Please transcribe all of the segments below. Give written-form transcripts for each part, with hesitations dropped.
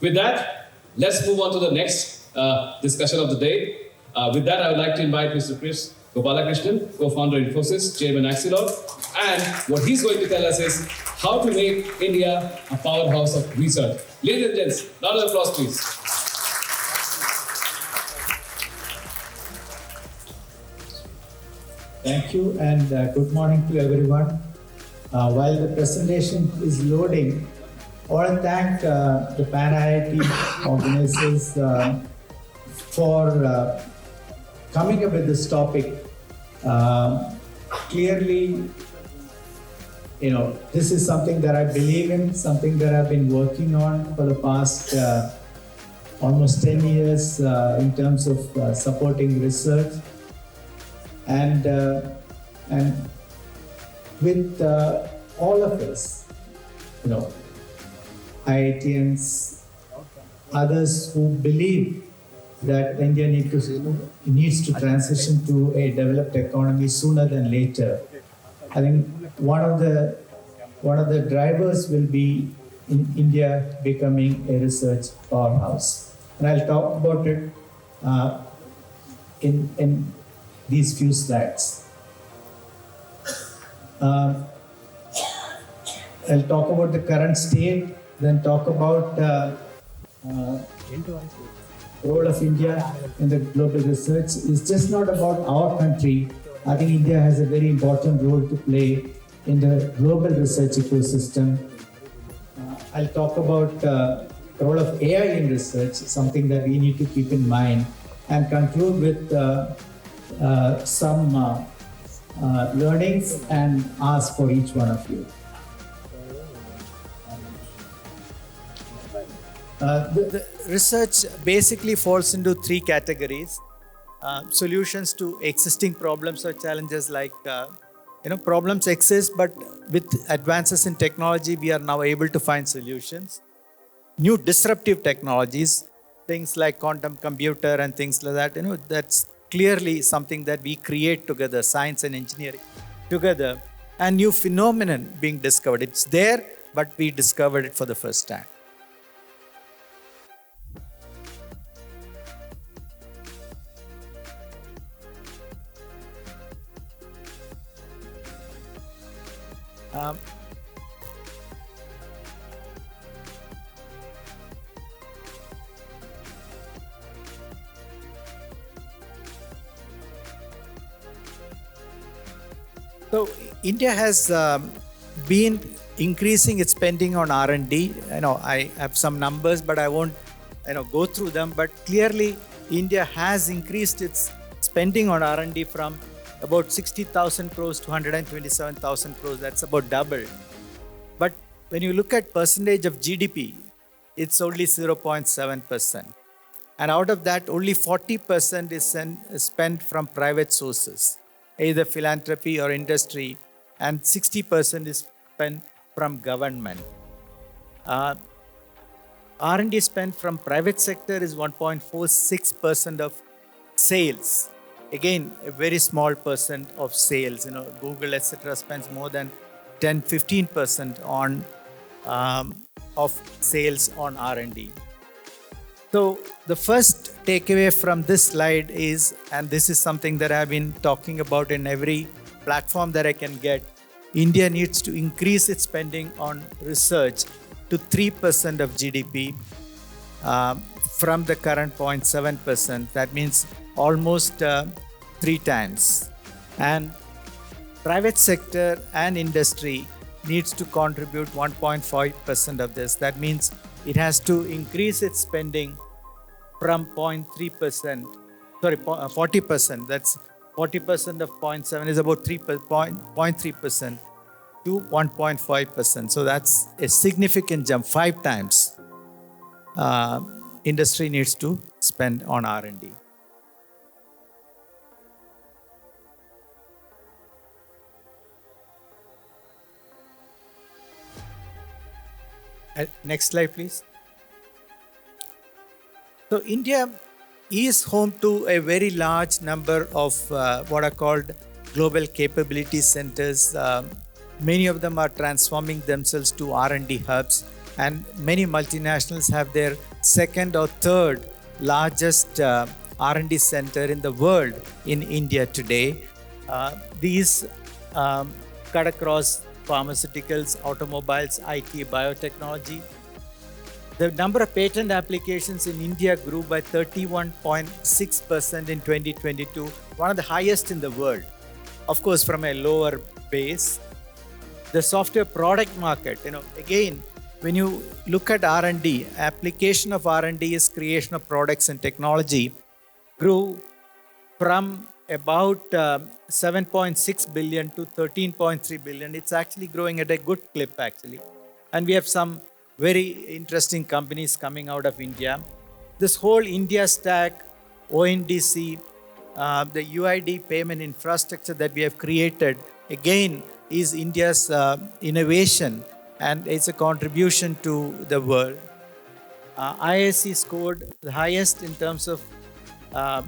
With that, let's move on to the next discussion of the day. With that, I would like to invite Mr. Kris Gopalkrishan, co-founder Infosys, chairman Axilor, and what he's going to tell us is how to make India a powerhouse of research. Ladies and gents, round of applause, please. Thank you and good morning to everyone. While the presentation is loading, I want to thank the Pan IIT organizers for coming up with this topic. Clearly, this is something that I believe in, something that I've been working on for the past almost 10 years in terms of supporting research. And with all of us, IITians, others who believe that India needs to transition to a developed economy sooner than later. I think one of the drivers will be in India becoming a research powerhouse, and I'll talk about it in these few slides. I'll talk about the current state, then talk about role of India in the global research. It's just not about our country. I think India has a very important role to play in the global research ecosystem. I'll talk about the role of AI in research, something that we need to keep in mind, and conclude with some learnings and ask for each one of you. The research basically falls into three categories. Solutions to existing problems or challenges, like problems exist, but with advances in technology, we are now able to find solutions. New disruptive technologies, things like quantum computer and things like that, that's clearly something that we create together, science and engineering together, and new phenomenon being discovered. It's there, but we discovered it for the first time. So India has been increasing its spending on R&D. I have some numbers, but I won't go through them. But clearly, India has increased its spending on R&D from about 60,000 crores to 127,000 crores. That's about double. But when you look at percentage of GDP, it's only 0.7%. And out of that, only 40% is spent from private sources, either philanthropy or industry, and 60% is spent from government. R&D spent from private sector is 1.46% of sales. Again, a very small percent of sales. Google, etc., spends more than 10-15% on of sales on R&D. So the first takeaway from this slide is, and this is something that I've been talking about in every platform that I can get, India needs to increase its spending on research to 3% of GDP from the current 0.7%. That means almost 3 times. And private sector and industry needs to contribute 1.5% of this. That means it has to increase its spending from 0.3%, 40%. That's 40% of 0.7 is about 0.3% to 1.5%. So that's a significant jump, 5 times. Industry needs to spend on R&D. Next slide, please. So India is home to a very large number of what are called global capability centers. Many of them are transforming themselves to R&D hubs. and many multinationals have their second or third largest R&D center in the world in India today. These cut across pharmaceuticals, automobiles, IT, biotechnology. The number of patent applications in India grew by 31.6% in 2022, one of the highest in the world. Of course, from a lower base. The software product market, again, when you look at R&D, application of R&D is creation of products and technology, grew from about 7.6 billion to 13.3 billion. It's actually growing at a good clip, actually. And we have some very interesting companies coming out of India. This whole India stack, ONDC, the UID payment infrastructure that we have created, again, is India's innovation, and it's a contribution to the world. IISc scored the highest in terms of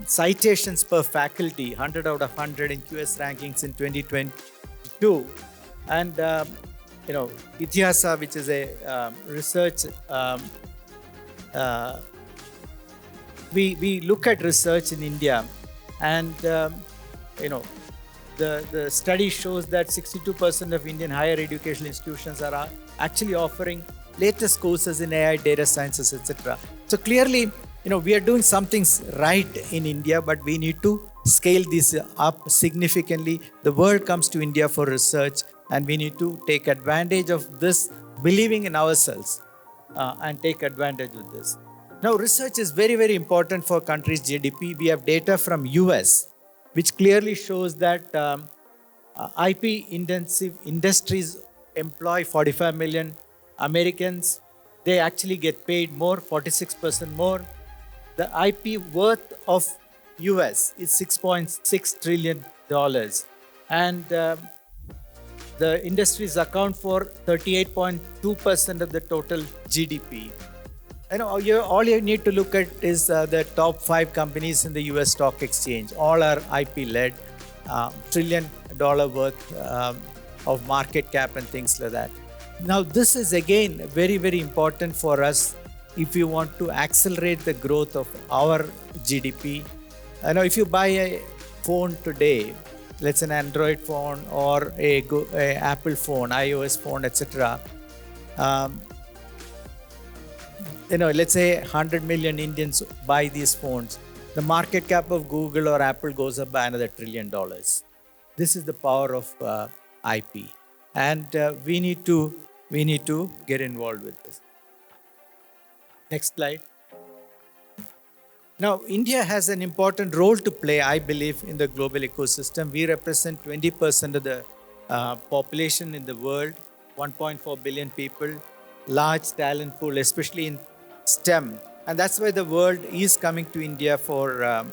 citations per faculty, 100 out of 100 in QS rankings in 2022. And Itihasa, which is a research, we look at research in India, and the study shows that 62% of Indian higher educational institutions are actually offering latest courses in AI, data sciences, etc. So clearly, we are doing something right in India, but we need to scale this up significantly. The world comes to India for research, and we need to take advantage of this, believing in ourselves, and take advantage of this. Now, research is very, very important for countries' GDP. We have data from US, which clearly shows that IP-intensive industries employ 45 million Americans. They actually get paid more, 46% more. The IP worth of US is $6.6 trillion. And the industries account for 38.2% of the total GDP. All you need to look at is the top 5 companies in the US stock exchange. All are IP-led, $1 trillion worth of market cap and things like that. Now, this is again very, very important for us if you want to accelerate the growth of our GDP. If you buy a phone today, let's say an Android phone or a Apple phone, iOS phone, etc. Let's say 100 million Indians buy these phones. The market cap of Google or Apple goes up by another $1 trillion. This is the power of IP, and we need to get involved with this. Next slide. Now, India has an important role to play, I believe, in the global ecosystem. We represent 20% of the population in the world, 1.4 billion people, large talent pool, especially in STEM. And that's why the world is coming to India for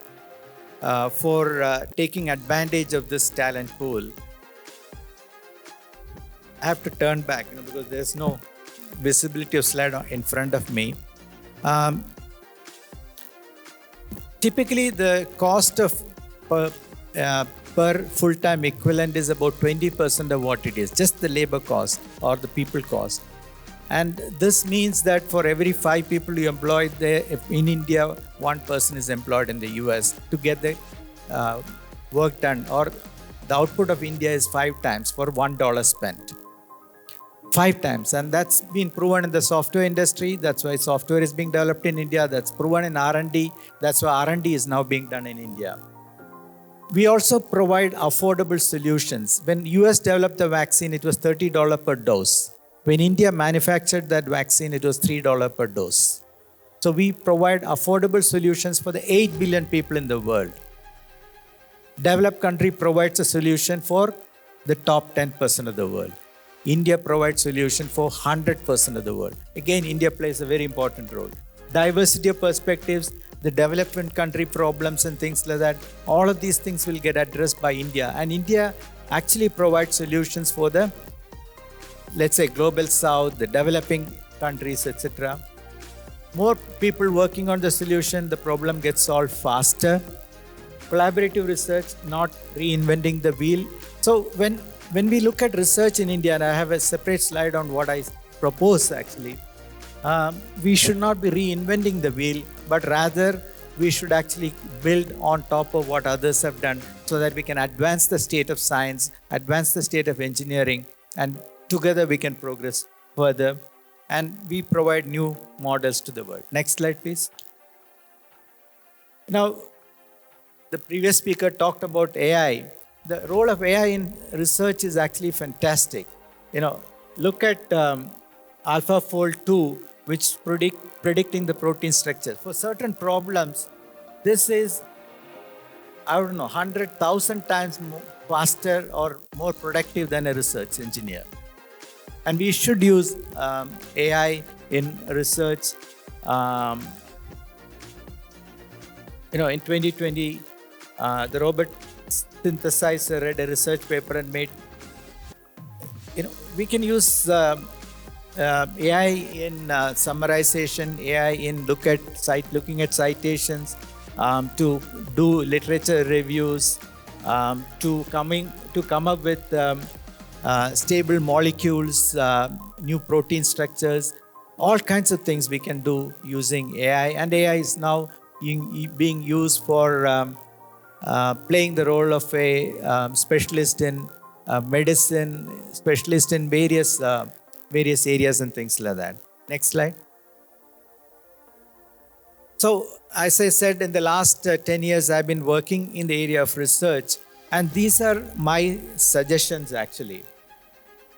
taking advantage of this talent pool. I have to turn back, because there's no visibility of slide in front of me. Typically, the cost of per full-time equivalent is about 20% of what it is, just the labor cost or the people cost. And this means that for every 5 people you employ there in India, 1 person is employed in the US to get the work done. Or the output of India is 5 times for $1 spent. 5 times. And that's been proven in the software industry. That's why software is being developed in India. That's proven in R&D. That's why R&D is now being done in India. We also provide affordable solutions. When US developed the vaccine, it was $30 per dose. When India manufactured that vaccine, it was $3 per dose. So we provide affordable solutions for the 8 billion people in the world. Developed country provides a solution for the top 10% of the world. India provides solution for 100% of the world. Again, India plays a very important role. Diversity of perspectives, the development country problems and things like that, all of these things will get addressed by India. And India actually provides solutions for the, let's say, global south, the developing countries, etc. More people working on the solution, the problem gets solved faster. Collaborative research, not reinventing the wheel. So when we look at research in India, and I have a separate slide on what I propose actually, we should not be reinventing the wheel, but rather we should actually build on top of what others have done so that we can advance the state of science, advance the state of engineering, and together we can progress further. And we provide new models to the world. Next slide, please. Now, the previous speaker talked about AI. The role of AI in research is actually fantastic. Look at AlphaFold 2, which predicting the protein structure. For certain problems, this is, 100,000 times more faster or more productive than a research engineer. And we should use AI in research. In 2020, the robot synthesizer read a research paper and made, we can use AI in summarization, AI in looking at citations, to do literature reviews, to come up with stable molecules, new protein structures, all kinds of things we can do using AI. And AI is now being used for playing the role of a specialist in medicine, specialist in various areas and things like that. Next slide. So, as I said, in the last 10 years, I've been working in the area of research, and these are my suggestions actually.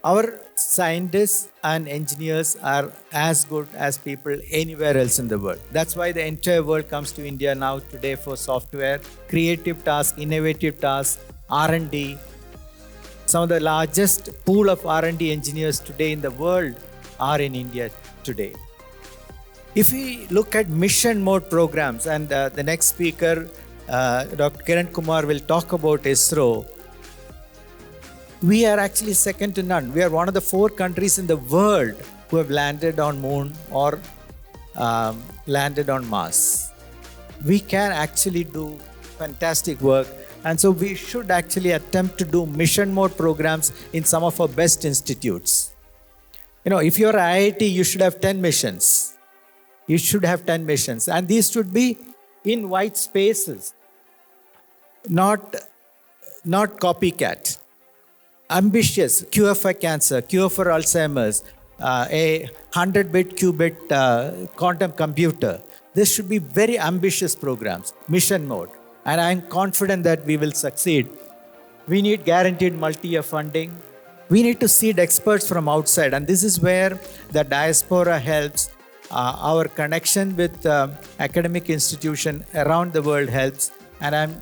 Our scientists and engineers are as good as people anywhere else in the world. That's why the entire world comes to India now today for software, creative tasks, innovative tasks, R&D. Some of the largest pool of R&D engineers today in the world are in India today. If we look at mission mode programs, and the next speaker, Dr. Kiran Kumar, will talk about ISRO, we are actually second to none. We are one of the 4 countries in the world who have landed on moon or landed on Mars. We can actually do fantastic work. And so we should actually attempt to do mission mode programs in some of our best institutes. If you're IIT, you should have 10 missions. You should have 10 missions. And these should be in white spaces, not copycat. Ambitious, cure for cancer, cure for Alzheimer's, a 100-bit qubit quantum computer. This should be very ambitious programs, mission mode. And I'm confident that we will succeed. We need guaranteed multi-year funding. We need to seed experts from outside. And this is where the diaspora helps. Our connection with academic institutions around the world helps. And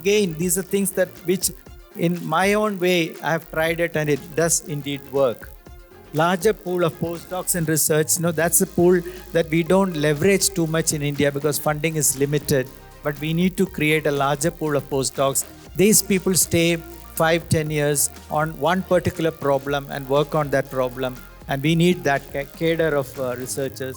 these are things which in my own way, I have tried it and it does indeed work. Larger pool of postdocs in research, that's a pool that we don't leverage too much in India because funding is limited. But we need to create a larger pool of postdocs. These people stay 5-10 years on one particular problem and work on that problem. And we need that cadre of researchers.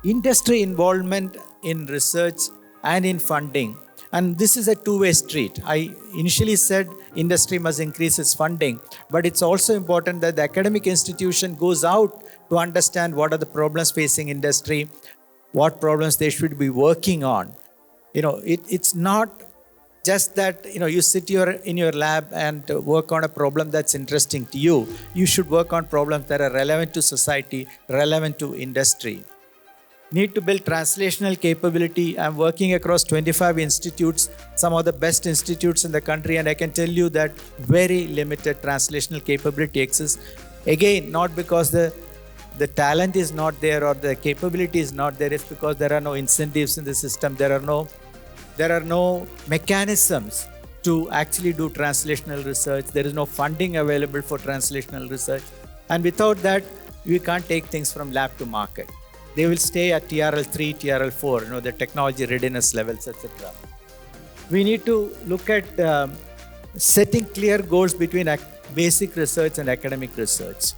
Industry involvement in research and in funding. And this is a two-way street. I initially said industry must increase its funding, but it's also important that the academic institution goes out to understand what are the problems facing industry, what problems they should be working on. It's not just that, you sit in your lab and work on a problem that's interesting to you. You should work on problems that are relevant to society, relevant to industry. Need to build translational capability. I'm working across 25 institutes, some of the best institutes in the country, and I can tell you that very limited translational capability exists. Again, not because the talent is not there or the capability is not there, it's because there are no incentives in the system. There are no mechanisms to actually do translational research. There is no funding available for translational research. And without that, we can't take things from lab to market. They will stay at TRL 3, TRL 4, the technology readiness levels, etc. We need to look at setting clear goals between basic research and academic research.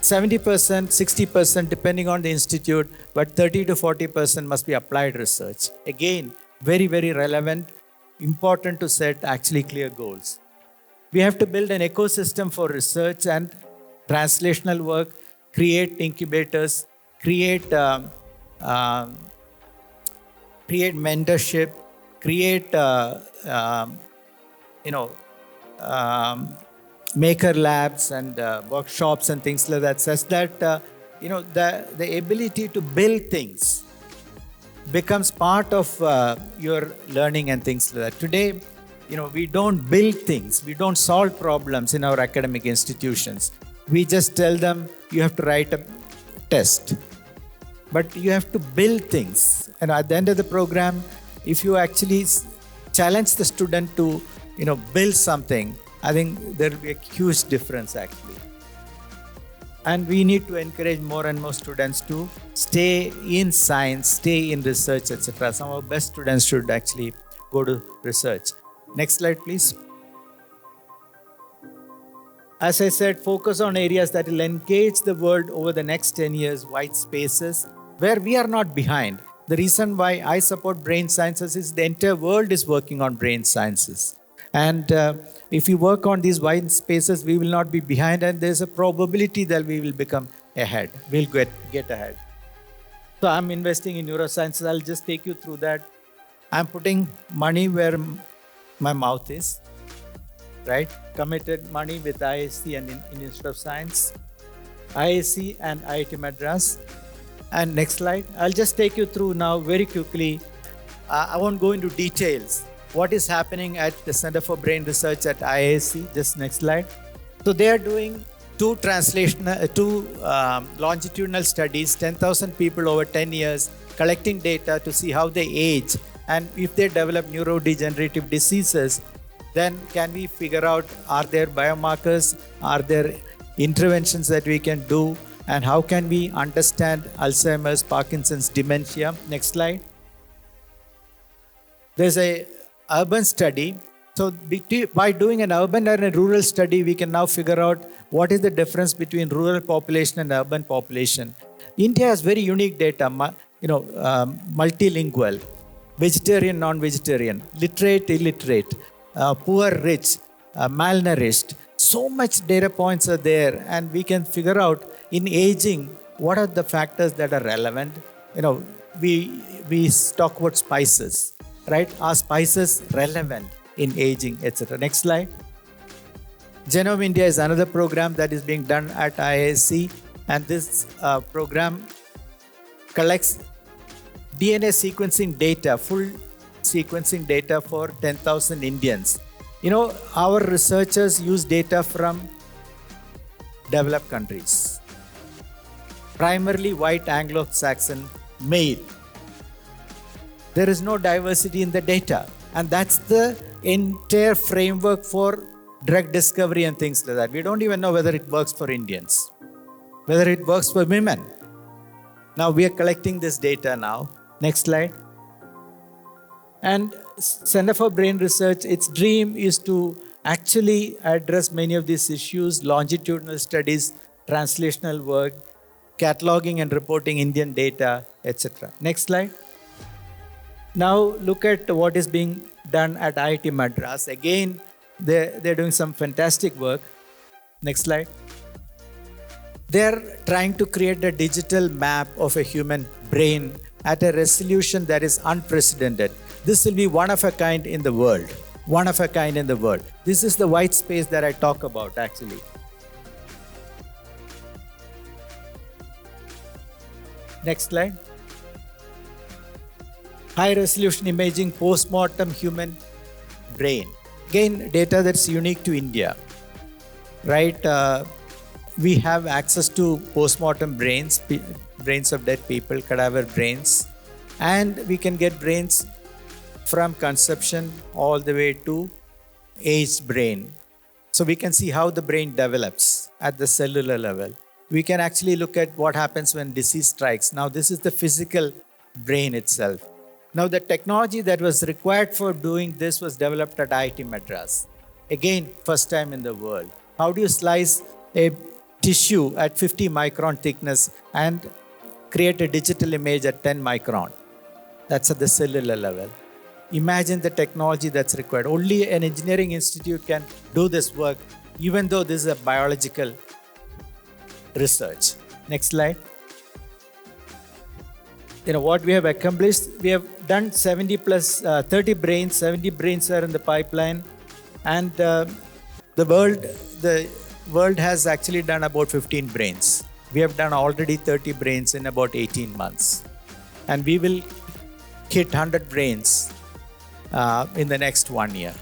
70%, 60%, depending on the institute, but 30 to 40% must be applied research. Again, very, very relevant, important to set actually clear goals. We have to build an ecosystem for research and translational work, create incubators, create um, create mentorship, create you know maker labs and workshops and things like that, such that the ability to build things becomes part of your learning and things like that. Today, we don't build things, we don't solve problems in our academic institutions. We just tell them you have to write a test, but you have to build things. And at the end of the program, if you actually challenge the student to build something, I think there will be a huge difference actually. And we need to encourage more and more students to stay in science, stay in research, etc. Some of our best students should actually go to research. Next slide, please. As I said, focus on areas that will engage the world over the next 10 years, white spaces, where we are not behind. The reason why I support brain sciences is the entire world is working on brain sciences. And if we work on these white spaces, we will not be behind, and there's a probability that we will become ahead. We'll get ahead. So I'm investing in neurosciences. I'll just take you through that. I'm putting money where my mouth is, right? Committed money with IISc and Indian Institute of Science, IISc and IIT Madras. And next slide. I'll just take you through now very quickly. I won't go into details. What is happening at the Center for Brain Research at IISc? Just next slide. So they are doing two longitudinal studies, 10,000 people over 10 years, collecting data to see how they age. And if they develop neurodegenerative diseases, then can we figure out, are there biomarkers, are there interventions that we can do, and how can we understand Alzheimer's, Parkinson's, dementia? Next slide. There's a urban study. So by doing an urban and a rural study, we can now figure out what is the difference between rural population and urban population. India has very unique data, multilingual, vegetarian, non-vegetarian, literate, illiterate, poor, rich, malnourished. So much data points are there, and we can figure out in aging what are the factors that are relevant. We talk about spices. Right? Are spices relevant in aging, etc.? Next slide. Genome India is another program that is being done at IISc, and this program collects DNA sequencing data, full sequencing data for 10,000 Indians. Our researchers use data from developed countries, primarily white Anglo-Saxon male. There is no diversity in the data. And that's the entire framework for drug discovery and things like that. We don't even know whether it works for Indians, whether it works for women. Now we are collecting this data now. Next slide. And Center for Brain Research, its dream is to actually address many of these issues, longitudinal studies, translational work, cataloging and reporting Indian data, etc. Next slide. Now look at what is being done at IIT Madras. Again, they're doing some fantastic work. Next slide. They're trying to create a digital map of a human brain at a resolution that is unprecedented. This will be one of a kind in the world. One of a kind in the world. This is the white space that I talk about actually. Next slide. High resolution imaging post-mortem human brain. Again, data that's unique to India, right? We have access to post-mortem brains, brains of dead people, cadaver brains, and we can get brains from conception all the way to aged brain. So we can see how the brain develops at the cellular level. We can actually look at what happens when disease strikes. Now, this is the physical brain itself. Now, the technology that was required for doing this was developed at IIT Madras. Again, first time in the world. How do you slice a tissue at 50 micron thickness and create a digital image at 10 micron? That's at the cellular level. Imagine the technology that's required. Only an engineering institute can do this work, even though this is a biological research. Next slide. what we have accomplished. We have done 70 plus 30 brains. 70 brains are in the pipeline, and the world has actually done about 15 brains. We have done already 30 brains in about 18 months, and we will hit 100 brains in the next 1 year.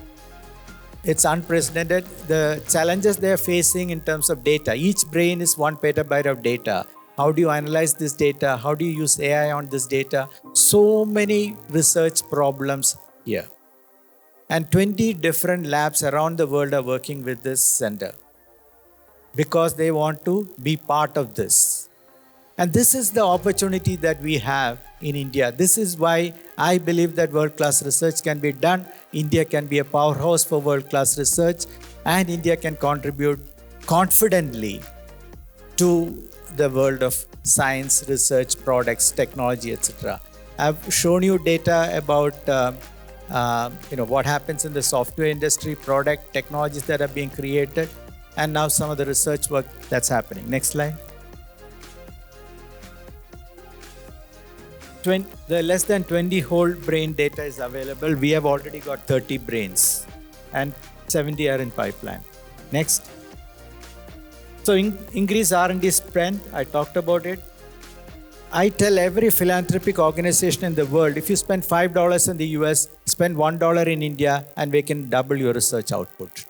It's unprecedented. The challenges they are facing in terms of data. Each brain is 1 petabyte of data. How do you analyze this data? How do you use AI on this data? So many research problems here. And 20 different labs around the world are working with this center because they want to be part of this. And this is the opportunity that we have in India. This is why I believe that world-class research can be done. India can be a powerhouse for world-class research, and India can contribute confidently to the world of science, research, products, technology, etc. I've shown you data about what happens in the software industry, product, technologies that are being created, and now some of the research work that's happening. Next slide. The less than 20 whole brain data is available. We have already got 30 brains, and 70 are in pipeline. Next. So increase R&D spend, I talked about it. I tell every philanthropic organization in the world, if you spend $5 in the US, spend $1 in India, and we can double your research output.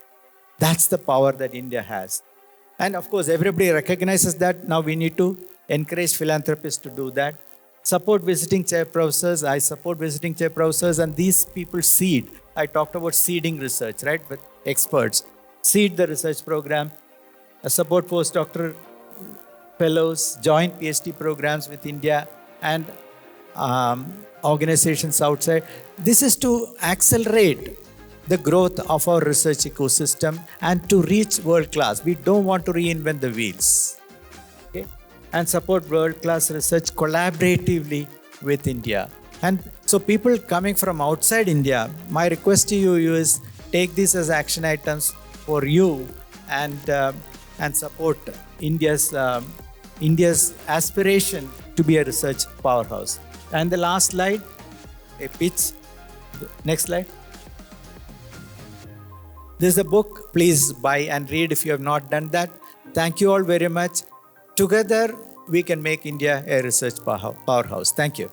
That's the power that India has. And of course, everybody recognizes that. Now we need to encourage philanthropists to do that. Support visiting chair professors. I support visiting chair professors, and these people seed. I talked about seeding research, right, with experts. Seed the research program. Support postdoctoral fellows, joint PhD programs with India and organizations outside. This is to accelerate the growth of our research ecosystem and to reach world class. We don't want to reinvent the wheels. Okay? And support world-class research collaboratively with India. And so people coming from outside India, my request to you is take these as action items for you and support India's aspiration to be a research powerhouse. And the last slide, a pitch. Next slide. This is a book. Please buy and read if you have not done that. Thank you all very much. Together, we can make India a research powerhouse. Thank you.